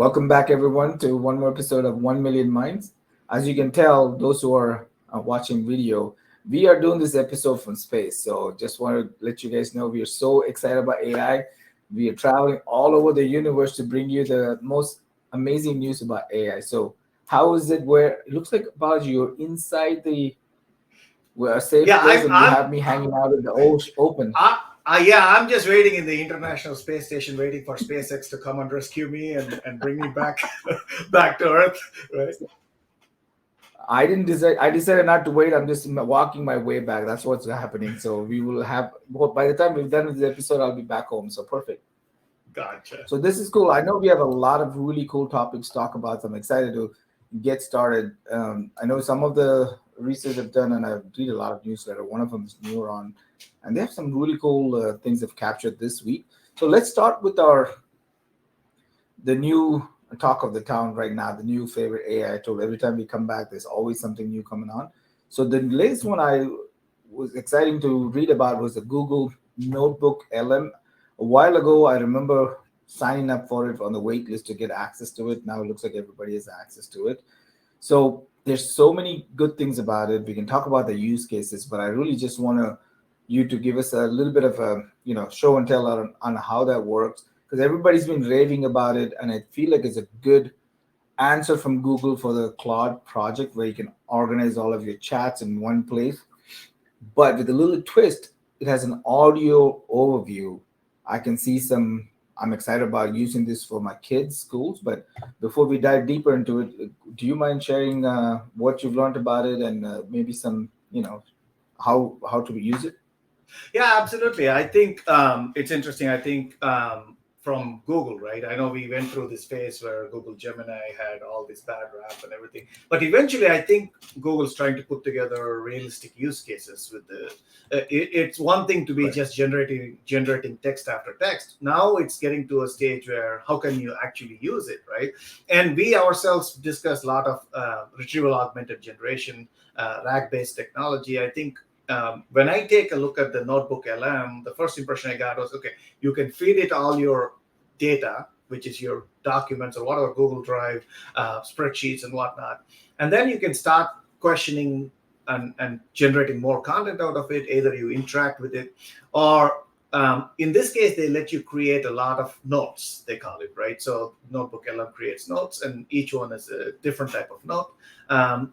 Welcome back, everyone, to one more episode of 1 Million Minds. As you can tell, those who are watching video, we are doing this episode from space. So just want to let you guys know we are so excited about AI. We are traveling all over the universe to bring you the most amazing news about AI. So how is it where it looks like about you're inside the we're a safe Yeah, place and you have me hanging out in the open. I'm just waiting in the International Space Station, waiting for SpaceX to come and rescue me and bring me back back to Earth. Right? I didn't decide. I decided not to wait. I'm just walking my way back. That's what's happening. So we will have. Well, by the time we've done with the episode, I'll be back home. So perfect. Gotcha. So this is cool. I know we have a lot of really cool topics to talk about. So I'm excited to get started. I know some of the research I've done, and I read a lot of newsletter. One of them is Neuron, and they have some really cool things they've captured this week. So let's start with the new talk of the town right now, the new favorite AI tool. Every time we come back, there's always something new coming on. So the latest one I was exciting to read about was the Google Notebook LM. A while ago, I remember signing up for it on the wait list to get access to it. Now it looks like everybody has access to it. So there's so many good things about it. We can talk about the use cases, but I really just want you to give us a little bit of a show and tell on how that works because everybody's been raving about it, and I feel like it's a good answer from Google for the Claude project where you can organize all of your chats in one place. But with a little twist, it has an audio overview. I can see some. I'm excited about using this for my kids' schools. But before we dive deeper into it, do you mind sharing what you've learned about it and maybe some, how to use it? Yeah, absolutely. I think it's interesting. I think from Google, right? I know we went through this phase where Google Gemini had all this bad rap and everything, but eventually, I think Google's trying to put together realistic use cases with the. It's one thing to be Right. just generating text after text. Now it's getting to a stage where how can you actually use it, right? And we ourselves discussed a lot of retrieval augmented generation, RAG based technology. I think when I take a look at the Notebook LM, the first impression I got was, okay, you can feed it all your data, which is your documents or whatever, Google Drive, spreadsheets and whatnot. And then you can start questioning and generating more content out of it. Either you interact with it or in this case, they let you create a lot of notes, they call it, right? So Notebook LM creates notes and each one is a different type of note.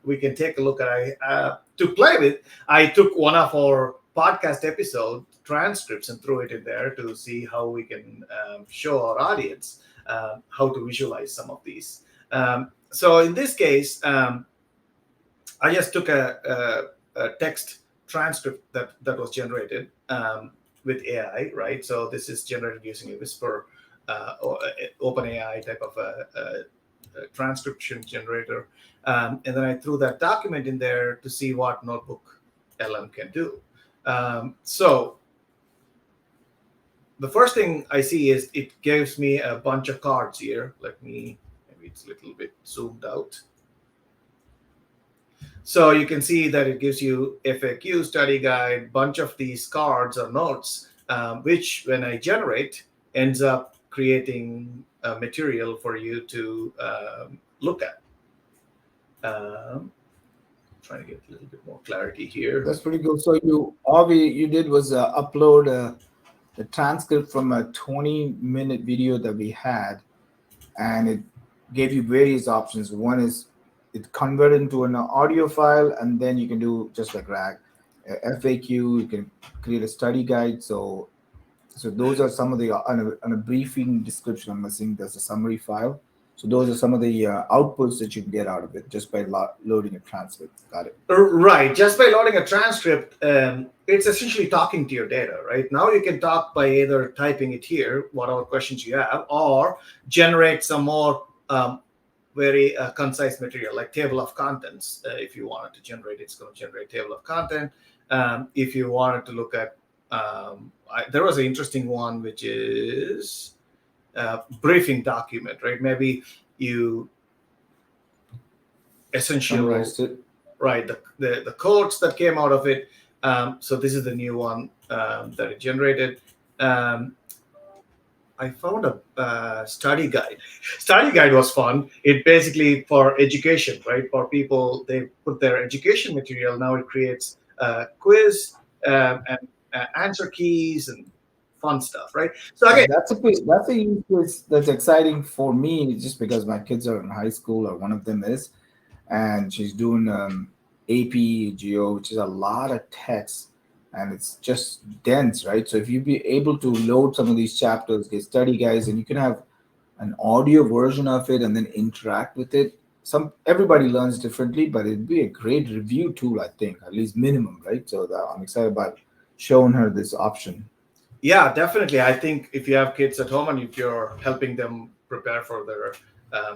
We can take a look at to play with. I took one of our podcast episode transcripts and threw it in there to see how we can show our audience how to visualize some of these. So in this case, I just took a text transcript that was generated with AI, right? So this is generated using a Whisper or OpenAI type of a transcription generator. And then I threw that document in there to see what Notebook LM can do. So the first thing I see is it gives me a bunch of cards here. Maybe it's a little bit zoomed out. So you can see that it gives you FAQ, study guide, bunch of these cards or notes, which when I generate ends up creating material for you to look at. Trying to get a little bit more clarity here. That's pretty cool. So all you did was upload the transcript from a 20-minute video that we had, and it gave you various options. One is it converted into an audio file, and then you can do just like RAG, FAQ. You can create a study guide. So those are some of the on a briefing description. I'm assuming there's a summary file. So those are some of the outputs that you can get out of it just by loading a transcript. Got it. Right. Just by loading a transcript, it's essentially talking to your data, right? Now you can talk by either typing it here, whatever questions you have, or generate some more very concise material like table of contents. If you wanted to generate, it's going to generate table of content. If you wanted to look at, there was an interesting one, which is briefing document, right? Maybe you essentially Summarized it. right the quotes that came out of it. So this is the new one that it generated. I found a study guide. Study guide was fun. It basically for education, right? For people, they put their education material. Now it creates a quiz and answer keys and fun stuff, right? So again, That's a use case that's exciting for me, just because my kids are in high school, or one of them is, and she's doing AP Geo, which is a lot of text, and it's just dense, right? So if you be able to load some of these chapters, get study guides, and you can have an audio version of it and then interact with it. Everybody learns differently, but it'd be a great review tool, I think, at least minimum, right? So I'm excited about showing her this option. yeah, definitely. I think if you have kids at home and if you're helping them prepare for their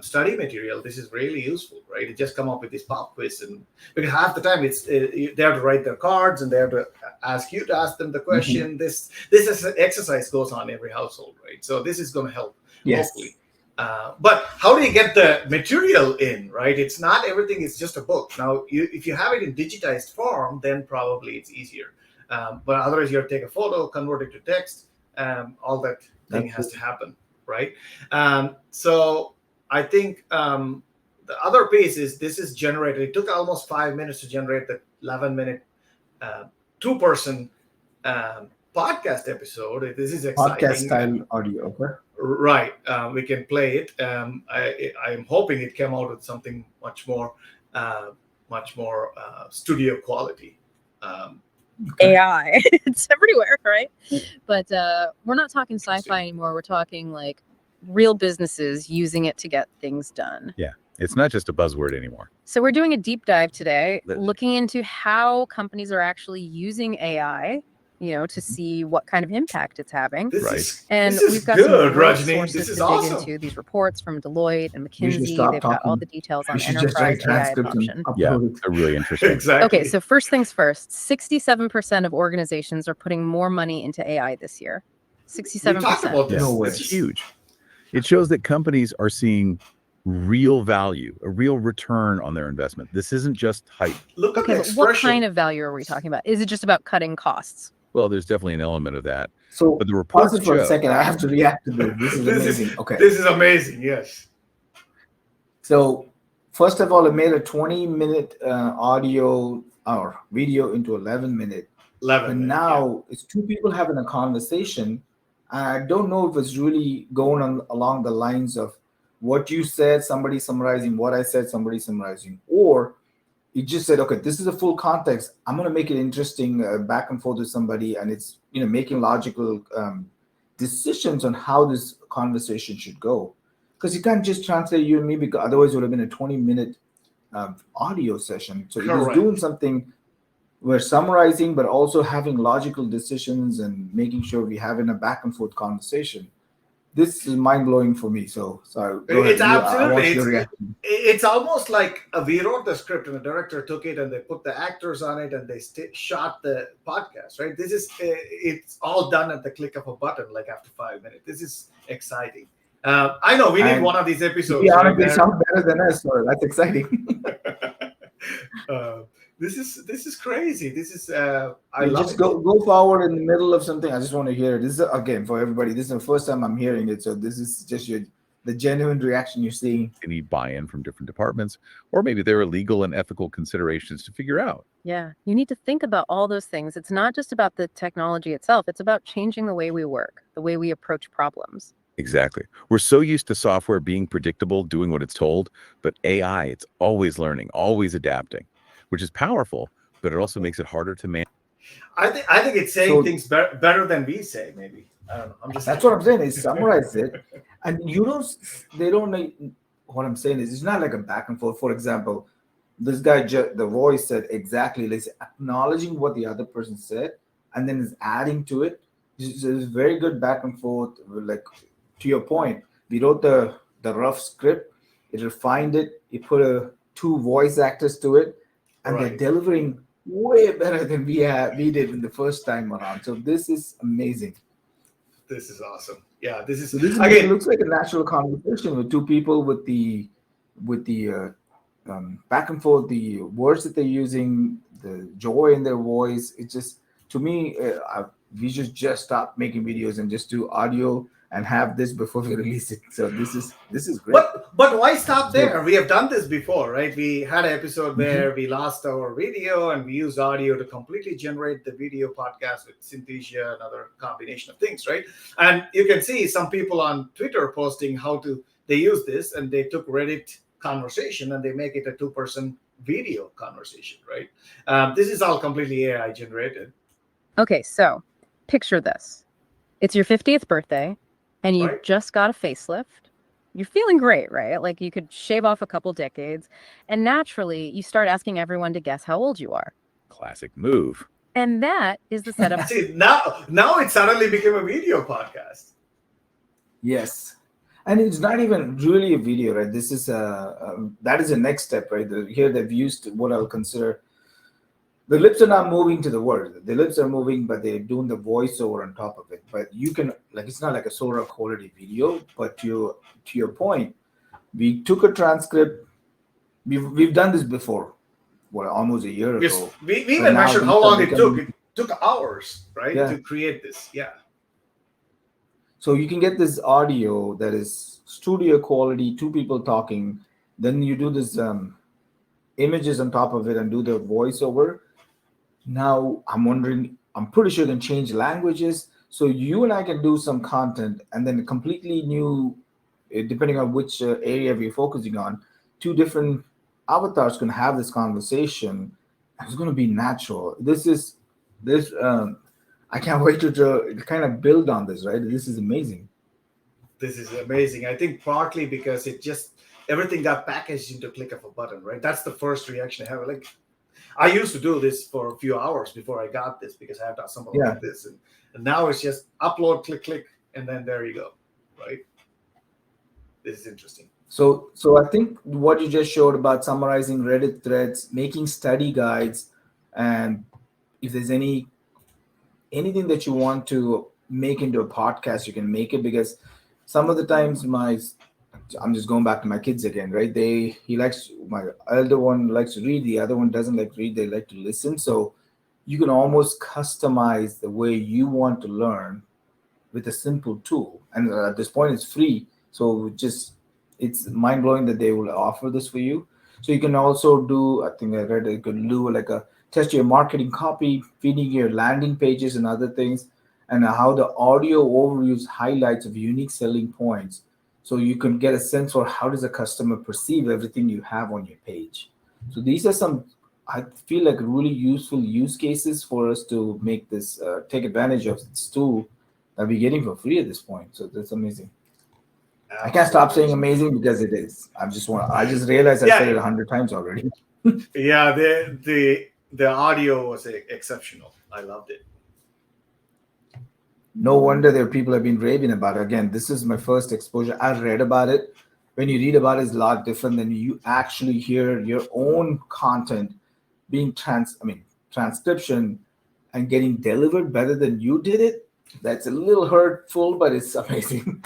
study material, this is really useful, right? You just come up with this pop quiz, and because half the time they have to write their cards and they have to ask you to ask them the Mhm. question. This exercise goes on every household, right? So this is going to help, Yes. hopefully. But how do you get the material in, right? It's not everything is just a book. Now, if you have it in digitized form, then probably it's easier. But otherwise, you have to take a photo, convert it to text. All that thing That's has to happen, right? So I think the other piece is this is generated. It took almost 5 minutes to generate the 11-minute uh, two-person podcast episode. This is podcast exciting. style audio. Okay. Right, we can play it. I'm hoping it came out with something uh, much more studio quality. Um, Okay. AI. It's everywhere, right? But we're not talking sci-fi anymore. We're talking like real businesses using it to get things done. Yeah, it's not just a buzzword anymore. So we're doing a deep dive today, Let- looking into how companies are actually using AI, to see what kind of impact it's having. this Right. is And this is we've got good, some great Rajni. sources This to is dig awesome. into. These reports from Deloitte and We should McKinsey. stop They've got all talking. the details We on should just enterprise write AI transcripts and adoption. Yeah, upload it. they're really interesting. Exactly. Okay, so first things first, 67% of organizations are putting more money into AI this year. 67%. We talked about this. No way. This It's is huge. It shows that companies are seeing real value, a real return on their investment. This isn't just hype. Look at Okay, the but what expression. kind of value are we talking about? Is it just about cutting costs? Well, there's definitely an element of that. So But the pause reports it for a show second. I have to react to this. This is amazing. Okay. This is amazing. Yes. So first of all, it made a 20-minute audio or video into 11-minute. 11. But minutes, now it's two people having a conversation. I don't know if it's really going on along the lines of what you said, somebody summarizing what I said, somebody summarizing, or you just said, okay, this is a full context. I'm going to make it interesting, back and forth with somebody, and it's making logical decisions on how this conversation should go. Because you can't just translate you and me, because otherwise it would have been a 20-minute audio session. So it is Correct. doing something. We're summarizing, but also having logical decisions and making sure we're having a back and forth conversation. This is mind blowing for me. So sorry. Go It's ahead. I want absolutely. your reaction. It's almost like we wrote the script and the director took it and they put the actors on it and they shot the podcast. Right. This is it's all done at the click of a button. Like after 5 minutes. This is exciting. I know we need And one of these To episodes. be Right honest, they there. sound better than us, so that's exciting. This is crazy. This is I You love just it. go forward in the middle of something. I just want to hear it. This is again for everybody. This is the first time I'm hearing it, so this is just the genuine reaction you're seeing. they need buy-in from different departments, or maybe there are legal and ethical considerations to figure out. Yeah, you need to think about all those things. It's not just about the technology itself, it's about changing the way we work, the way we approach problems. Exactly. We're so used to software being predictable, doing what it's told, but AI, it's always learning, always adapting, which is powerful, but it also makes it harder to manage. I think it's saying So- things better than we say. Maybe I don't know. I'm just That's what I'm saying. They summarize it, and they don't like what I'm saying is it's not like a back and forth. For example, this guy, the voice said exactly, like acknowledging what the other person said, and then is adding to it. It's very good back and forth. Like to your point, we wrote the rough script, it refined it, you put two voice actors to it, and they're Right. delivering way better than we did in the first time around. So this is amazing. This is awesome. Yeah, this is So this again. looks like a natural conversation with two people with the back and forth, the words that they're using, the joy in their voice. It just to me, we should just stop making videos and just do audio. and have this before we release it. So this is great. But why stop Good. there? We have done this before, right? We had an episode Mhm. where we lost our video and we used audio to completely generate the video podcast with Synthesia and other combination of things, right? And you can see some people on Twitter posting how they use this, and they took Reddit conversation and they make it a 2-person video conversation, right? This is all completely AI generated, Okay, so picture this. It's your 50th birthday and you right? just got a facelift. You're feeling great, right? Like you could shave off a couple decades. And naturally, you start asking everyone to guess how old you are. Classic move. And that is the setup. See, now it suddenly became a video podcast. Yes, and it's not even really a video, right? This is that is the next step, right? Here they've used what I'll consider the lips are not moving to the word. The lips are moving, but they're doing the voiceover on top of it. But you can it's not like a sort of quality video. But to your point, we took a transcript. We've done this before, almost a year Yes, ago. we But even now measured these how are long it took. becoming- It took hours, right, Yeah. to create this. Yeah. So you can get this audio that is studio quality, two people talking. Then you do this images on top of it and do the voiceover. Now I'm wondering, I'm pretty sure they can change languages. So you and I can do some content and then completely new, depending on which area we're focusing on, two different avatars can have this conversation. It's going to be natural. This I can't wait to kind of build on this, right? This is amazing. This is amazing. I think partly because everything got packaged into a click of a button, right? That's the first reaction I have. Like, I used to do this for a few hours before I got this because I have done something Yeah. like this, and now it's just upload, click, and then there you go, right? This is interesting. So I think what you just showed about summarizing Reddit threads, making study guides, and if there's anything that you want to make into a podcast, you can make it, because some of the times I'm just going back to my kids again, right? My elder one likes to read, the other one doesn't like to read, they like to listen. So you can almost customize the way you want to learn with a simple tool. And at this point it's free. So it's mind blowing that they will offer this for you. So you can also do, I think I read you could do like a test your marketing copy, feeding your landing pages and other things, and how the audio overviews highlights of unique selling points. So you can get a sense for how does a customer perceive everything you have on your page. So these are some, I feel like, really useful use cases for us to make this, take advantage of this tool that we're getting for free at this point. So that's amazing. I can't stop saying amazing because it is. I just realized I said it 100 times already. Yeah, the audio was exceptional. I loved it. No wonder there are people have been raving about it. Again, this is my first exposure. I read about it. When you read about it, it's a lot different than you actually hear your own content being transcription and getting delivered better than you did it. That's a little hurtful, but it's amazing.